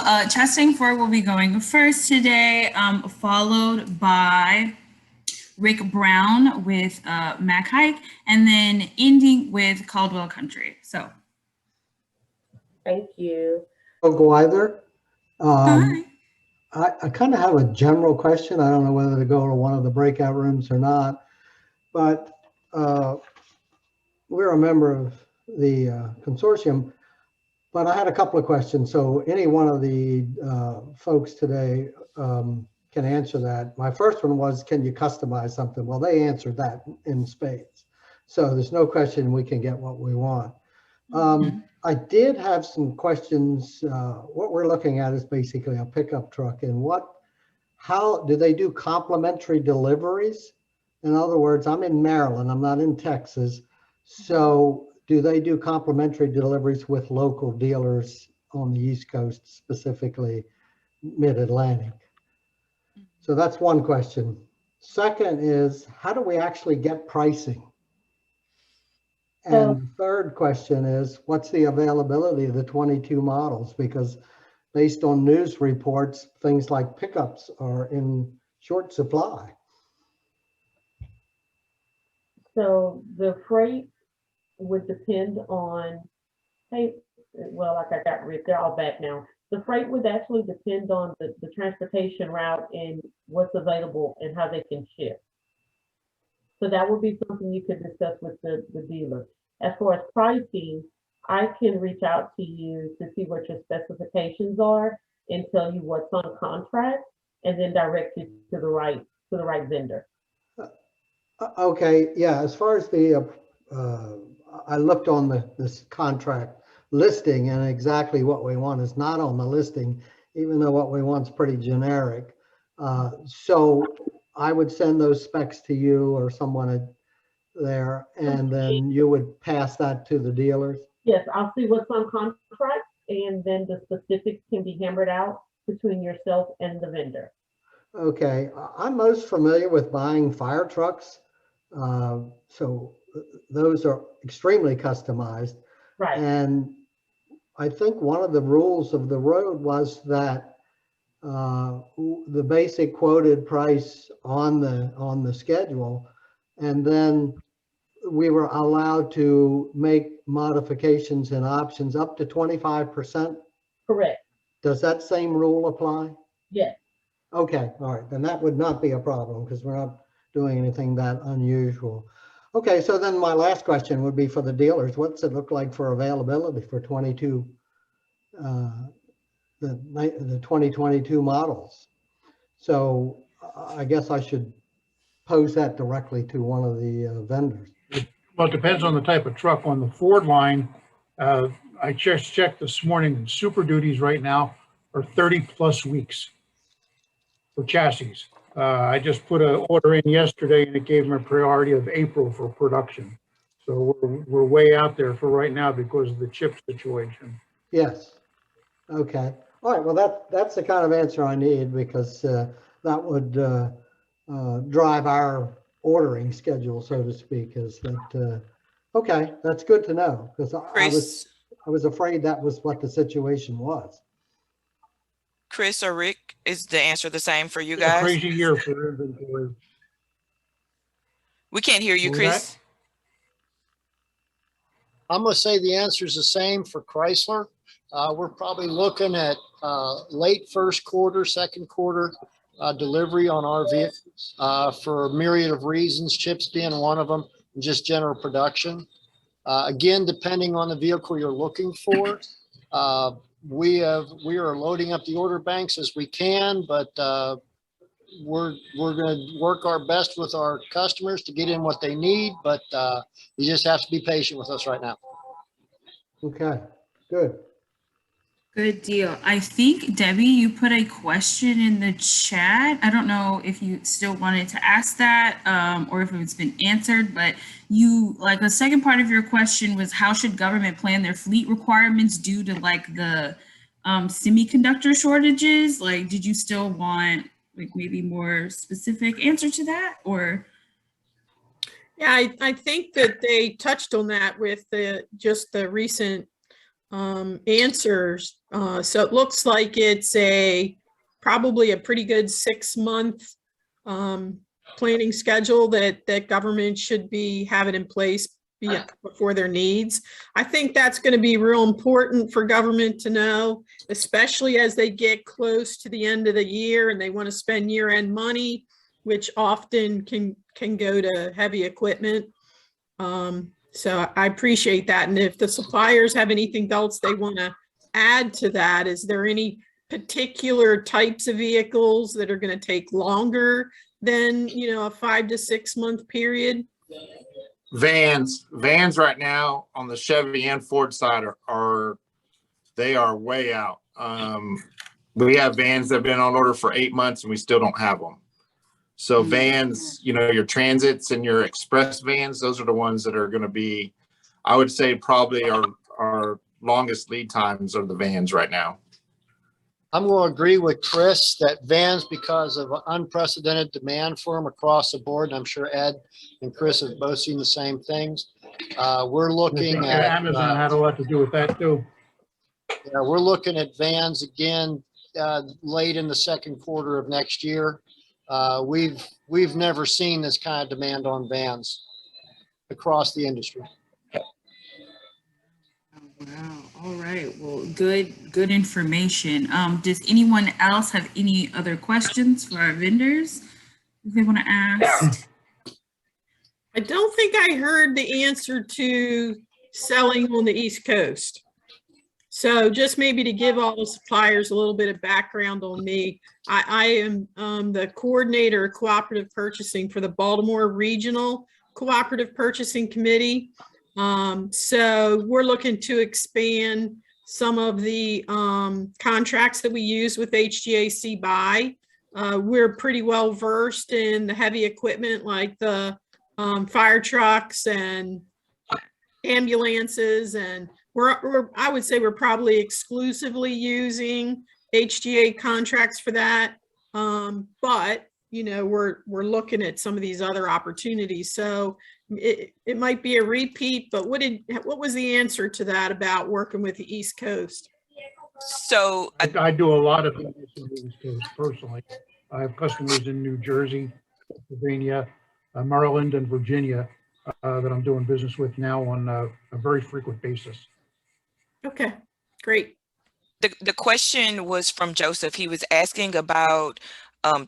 Chastang Ford will be going first today, followed by Rick Brown with Haik, and then ending with Caldwell Country. So. Thank you. I'll go either. Hi. I kind of have a general question. I don't know whether to go to one of the breakout rooms or not, but we're a member of the consortium, but I had a couple of questions. So any one of the folks today can answer that. My first one was, can you customize something? Well, they answered that in spades. So there's no question we can get what we want. I did have some questions. What we're looking at is basically a pickup truck, and how do they do complimentary deliveries? In other words, I'm in Maryland, I'm not in Texas. So do they do complimentary deliveries with local dealers on the East Coast, specifically Mid-Atlantic? So that's one question. Second is, how do we actually get pricing? And the third question is, what's the availability of the 22 models? Because based on news reports, things like pickups are in short supply. So the freight would depend on, hey, well, like I got Rick, they're all back now. The freight would actually depend on the transportation route and what's available and how they can ship. So that would be something you could discuss with the dealer. As far as pricing, I can reach out to you to see what your specifications are and tell you what's on contract, and then direct you to the right vendor. Okay, yeah. As far as the, I looked on this contract listing, and exactly what we want is not on the listing, even though what we want is pretty generic. So I would send those specs to you or someone there, and then you would pass that to the dealers? Yes, I'll see what's on contract, and then the specifics can be hammered out between yourself and the vendor. Okay, I'm most familiar with buying fire trucks. So those are extremely customized. Right. And I think one of the rules of the road was that the basic quoted price on the schedule, and then we were allowed to make modifications and options up to 25%. Correct. Does that same rule apply? Yes. Okay, all right, then that would not be a problem because we're not doing anything that unusual. Okay, so then my last question would be for the dealers. What's it look like for availability for 22, the 2022 models? So I guess I should pose that directly to one of the vendors. Well, it depends on the type of truck. On the Ford line, I just checked this morning, and Super Duties right now are 30+ weeks for chassis. I just put an order in yesterday, and it gave them a priority of April for production. So we're way out there for right now because of the chip situation. Yes. Okay. All right. Well, that's the kind of answer I need, because that would drive our ordering schedule, so to speak. Is that okay? That's good to know, because I was afraid that was what the situation was. Chris or Rick, is the answer the same for you guys? A crazy year for inventory. We can't hear you, Chris. I'm going to say the answer is the same for Chrysler. We're probably looking at late first quarter, second quarter delivery on our vehicles for a myriad of reasons, chips being one of them, and just general production. Again, depending on the vehicle you're looking for, we are loading up the order banks as we can, but we're going to work our best with our customers to get in what they need, but you just have to be patient with us right now. Okay, good. Good deal. I think, Debbie, you put a question in the chat. I don't know if you still wanted to ask that or if it's been answered, but the second part of your question was, how should government plan their fleet requirements due to the semiconductor shortages? Like, did you still want maybe more specific answer to that, or? Yeah, I think that they touched on that with just the recent answers. So it looks like it's probably a pretty good 6-month planning schedule that government should be having in place before their needs. I think that's going to be real important for government to know, especially as they get close to the end of the year and they want to spend year-end money, which often can go to heavy equipment. So I appreciate that. And if the suppliers have anything else they want to add to that, is there any particular types of vehicles that are going to take longer than, a 5 to 6 month period? Vans right now on the Chevy and Ford side are way out. We have vans that have been on order for 8 months and we still don't have them. So vans, your transits and your express vans, those are the ones that are going to be, I would say probably our longest lead times are the vans right now. I'm going to agree with Chris that vans, because of unprecedented demand for them across the board, and I'm sure Ed and Chris have both seen the same things. We're looking at Amazon had a lot to do with that too. Yeah, we're looking at vans again late in the second quarter of next year. We've never seen this kind of demand on vans across the industry. Wow. All right. Well, good information. Does anyone else have any other questions for our vendors if they want to ask? I don't think I heard the answer to selling on the East Coast. So just maybe to give all the suppliers a little bit of background on me, I am the coordinator of cooperative purchasing for the Baltimore Regional Cooperative Purchasing Committee. So we're looking to expand some of the contracts that we use with HGAC buy. We're pretty well versed in the heavy equipment like the fire trucks and ambulances, and I would say we're probably exclusively using HGA contracts for that. But we're looking at some of these other opportunities. So it might be a repeat, but what was the answer to that about working with the East Coast? So I do a lot of things in the East Coast personally. I have customers in New Jersey, Pennsylvania, Maryland, and Virginia that I'm doing business with now on a very frequent basis. Okay, great. the question was from Joseph. He was asking about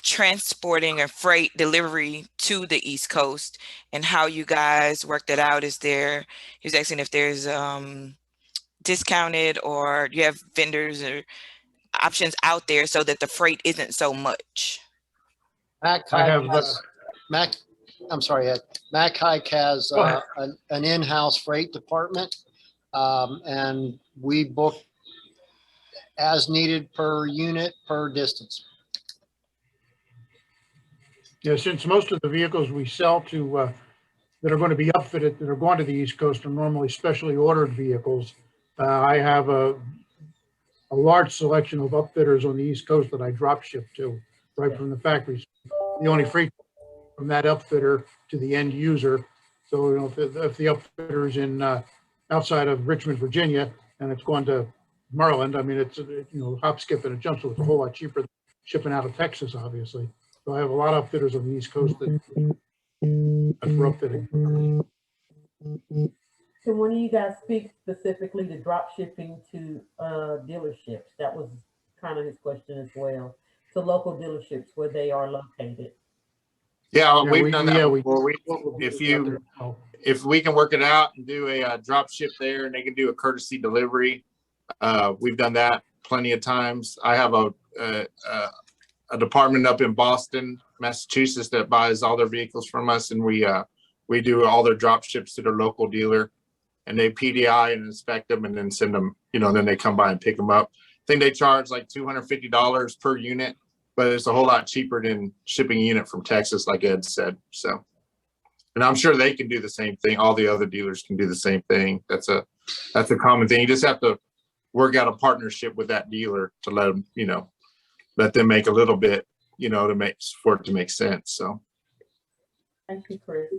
transporting a freight delivery to the East Coast and how you guys worked it out. He was asking if there's discounted or you have vendors or options out there so that the freight isn't so much. Mac Haik has an in-house freight department, and we book as needed per unit, per distance. Yeah, since most of the vehicles we sell to that are going to be upfitted, that are going to the East Coast, are normally specially ordered vehicles. I have a large selection of upfitters on the East Coast that I drop ship to right from the factories. The only freight from that upfitter to the end user. So if the upfitter is in outside of Richmond, Virginia, and it's going to Maryland, I mean it's hop, skip, and a jump, so it's a whole lot cheaper than shipping out of Texas, obviously. So I have a lot of upfitters on the East Coast that's for upfitting. So when you guys speak specifically to drop shipping to dealerships, that was kind of his question as well, to local dealerships where they are located. Yeah, we've done that before. If we can work it out and do a drop ship there and they can do a courtesy delivery, we've done that plenty of times. I have a department up in Boston, Massachusetts that buys all their vehicles from us, and we do all their drop ships to their local dealer, and they PDI and inspect them and then send them, then they come by and pick them up. I think they charge like $250 per unit, but it's a whole lot cheaper than shipping a unit from Texas, like Ed said. So, and I'm sure they can do the same thing. All the other dealers can do the same thing. That's a common thing. You just have to work out a partnership with that dealer to let them make a little bit, for it to make sense. So. Thank you, Chris.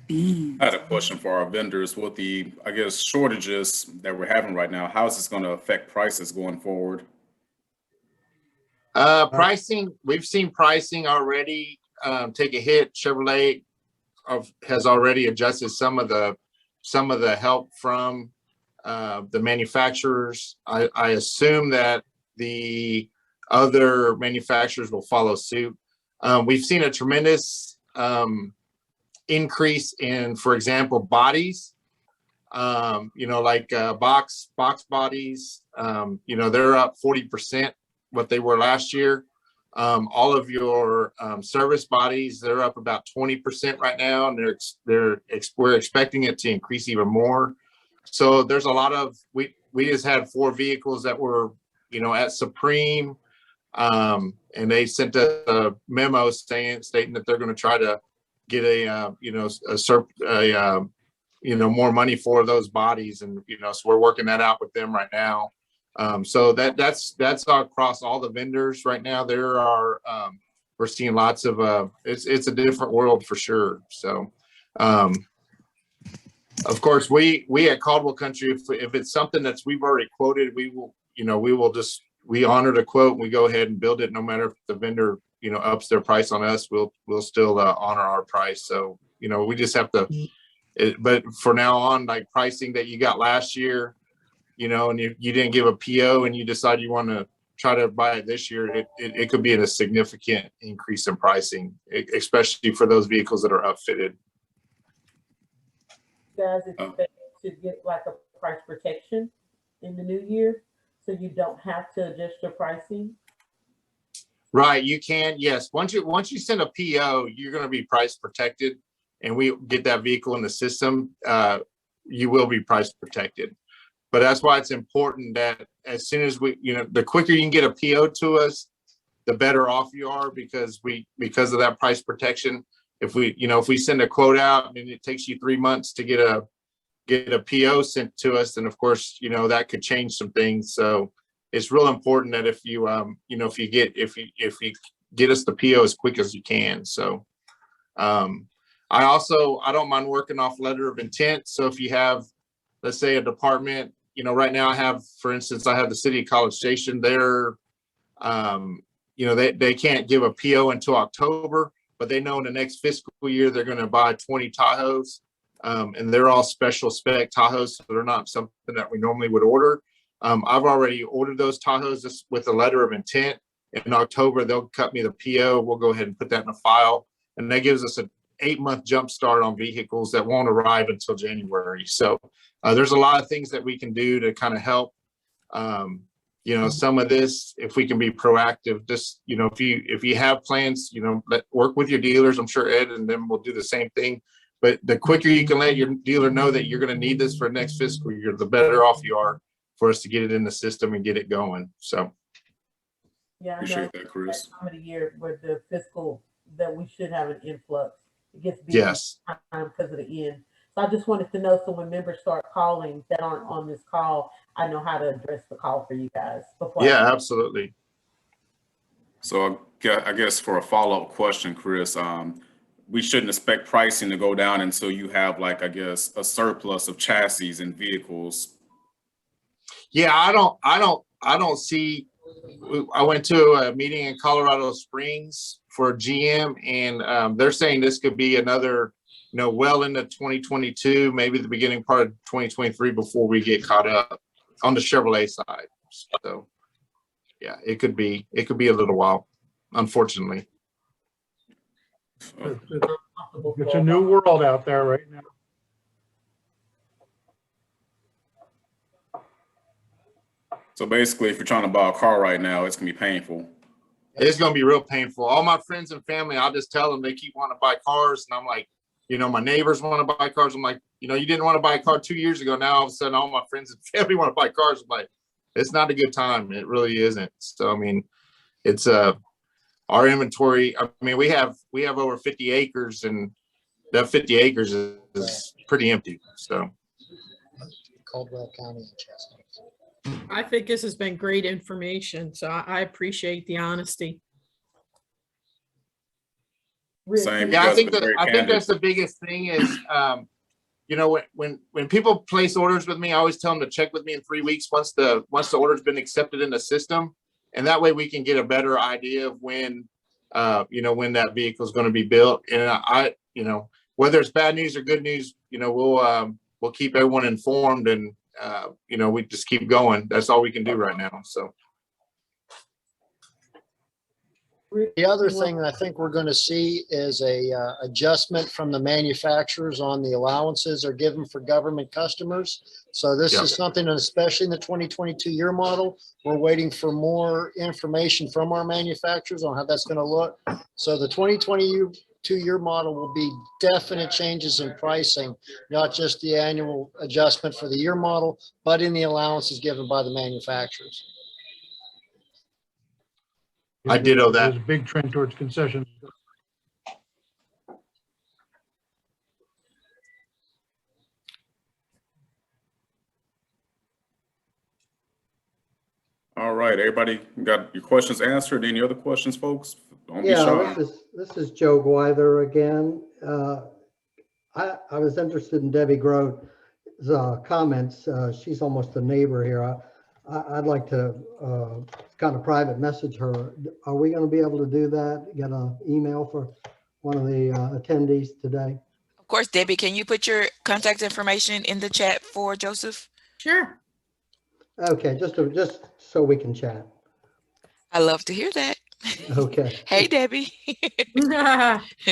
Beans. I had a question for our vendors with the, I guess, shortages that we're having right now. How is this going to affect prices going forward? Pricing, we've seen pricing already take a hit. Chevrolet has already adjusted some of the help from the manufacturers. I assume that the other manufacturers will follow suit. We've seen a tremendous increase in, for example, bodies. Like box bodies. They're up 40% what they were last year. All of your service bodies, they're up about 20% right now, and we're expecting it to increase even more. So there's a lot of we just had 4 vehicles that were at Supreme, and they sent a memo stating that they're going to try to get more money for those bodies, and so we're working that out with them right now. So that's across all the vendors right now. There are we're seeing lots of it's a different world for sure. So of course we at Caldwell Country, if it's something that's we've already quoted, we honor the quote and we go ahead and build it, no matter if the vendor ups their price on us, we'll still honor our price. So we just have to but for now on, like pricing that you got last year, and you didn't give a PO and you decide you want to try to buy it this year, it could be in a significant increase in pricing, especially for those vehicles that are upfitted. You guys expect to get like a price protection in the new year, so you don't have to adjust your pricing? Right, you can, yes. Once you send a PO, you're going to be price protected, and we get that vehicle in the system, you will be price protected. But that's why it's important that as soon as the quicker you can get a PO to us, the better off you are, because of that price protection. If we send a quote out and it takes you 3 months to get a PO sent to us, then of course, that could change some things. So it's real important that if you get us the PO as quick as you can. So I don't mind working off letter of intent. So if you have, let's say, a department, right now I have the city of College Station. They're, they can't give a PO until October, but they know in the next fiscal year they're going to buy 20 Tahoes, and they're all special spec Tahoes, so they're not something that we normally would order. I've already ordered those Tahoes just with a letter of intent. In October, they'll cut me the PO. We'll go ahead and put that in a file, and that gives us an 8-month jump start on vehicles that won't arrive until January. So there's a lot of things that we can do to kind of help. Some of this, if we can be proactive, just if you have plans, work with your dealers. I'm sure Ed and them will do the same thing. But the quicker you can let your dealer know that you're going to need this for next fiscal year, the better off you are for us to get it in the system and get it going. So yeah, appreciate that, Chris. Time of the year where the fiscal that we should have an influx. It gets busy yes time because of the end. So I just wanted to know, so when members start calling that aren't on this call, I know how to address the call for you guys. Yeah, absolutely. So I guess for a follow-up question, Chris, we shouldn't expect pricing to go down until you have, like, I guess, a surplus of chassis and vehicles. Yeah, I don't see. I went to a meeting in Colorado Springs for GM, and they're saying this could be another, well into 2022, maybe the beginning part of 2023 before we get caught up on the Chevrolet side. So yeah, it could be a little while, unfortunately. It's a new world out there right now. So basically, if you're trying to buy a car right now, it's gonna be painful. It's gonna be real painful. All my friends and family, I'll just tell them, they keep wanting to buy cars, and I'm like, my neighbors want to buy cars. I'm like, you didn't want to buy a car 2 years ago. Now all of a sudden, all my friends and family want to buy cars. I'm like, it's not a good time. It really isn't. So I mean, it's our inventory. I mean, we have over 50 acres, and that 50 acres is pretty empty. So Caldwell County and Chastang. I think this has been great information, so I appreciate the honesty. Same. Yeah, I You guys think have been very I think candid. that's the biggest thing is, you know, when people place orders with me, I always tell them to check with me in 3 weeks once the order's been accepted in the system, and that way we can get a better idea of when, you know, when that vehicle is going to be built. And you know, whether it's bad news or good news, you know, we'll keep everyone informed, and you know, we just keep going. That's all we can do right now. So. The other thing I think we're going to see is a adjustment from the manufacturers on the allowances they're given for government customers. So this is something, especially in the 2022 year model, we're waiting for more information from our manufacturers on how that's going to look. So the 2022 year model will be definite changes in pricing, not just the annual adjustment for the year model, but in the allowances given by the manufacturers. I ditto that. There's a big trend towards concessions. All right, everybody got your questions answered? Any other questions, folks? Don't be Yeah, shy. this is Joe Gwyther again. I was interested in Debbie Grove's comments. She's almost a neighbor here. I'd like to kind of private message her. Are we going to be able to do that? Get an email for one of the attendees today? Of course, Debbie, can you put your contact information in the chat for Joseph? Sure. Okay, just so we can chat. I love to hear that. Okay. Hey, Debbie.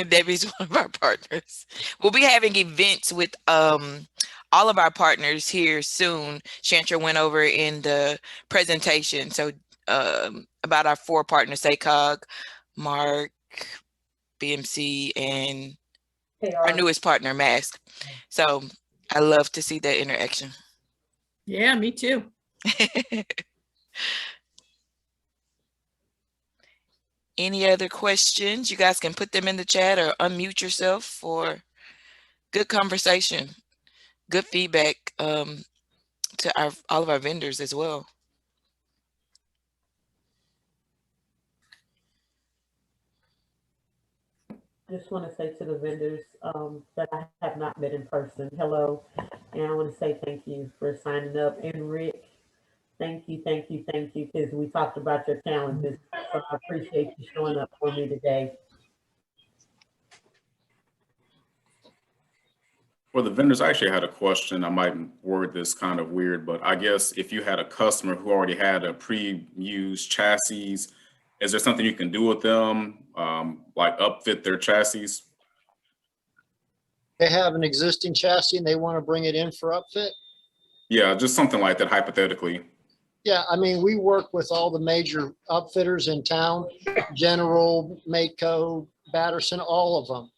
Debbie's one of our partners. We'll be having events with all of our partners here soon. Chantra went over in the presentation. So about our 4 partners, ACOG, Mark, BMC, and our newest partner, Mask. So I love to see that interaction. Yeah, me too. Any other questions? You guys can put them in the chat or unmute yourself for good conversation, good feedback to all of our vendors as well. Just want to say to the vendors that I have not met in person, hello, and I want to say thank you for signing up. And Rick, thank you, because we talked about your challenges, so I appreciate you showing up for me today. For the vendors, I actually had a question. I might word this kind of weird, but I guess if you had a customer who already had a pre-used chassis, is there something you can do with them, like upfit their chassis? They have an existing chassis and they want to bring it in for upfit? Yeah, just something like that, hypothetically. Yeah, I mean, we work with all the major upfitters in town, General, Mateco, Batterson, all of them.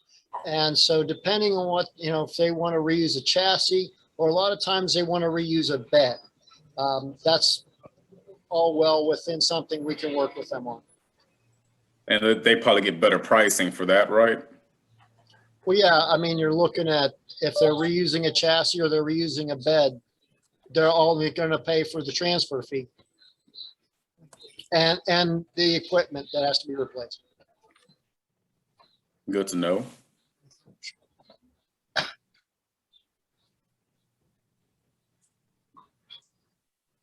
And so depending on what, you know, if they want to reuse a chassis, or a lot of times they want to reuse a bed, that's all well within something we can work with them on. And they probably get better pricing for that, right? Well, yeah, I mean, you're looking at if they're reusing a chassis or they're reusing a bed, they're only going to pay for the transfer fee and the equipment that has to be replaced. Good to know.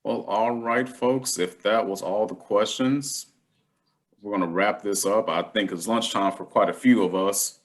Well, all right, folks, if that was all the questions, we're going to wrap this up. I think it's lunchtime for quite a few of us.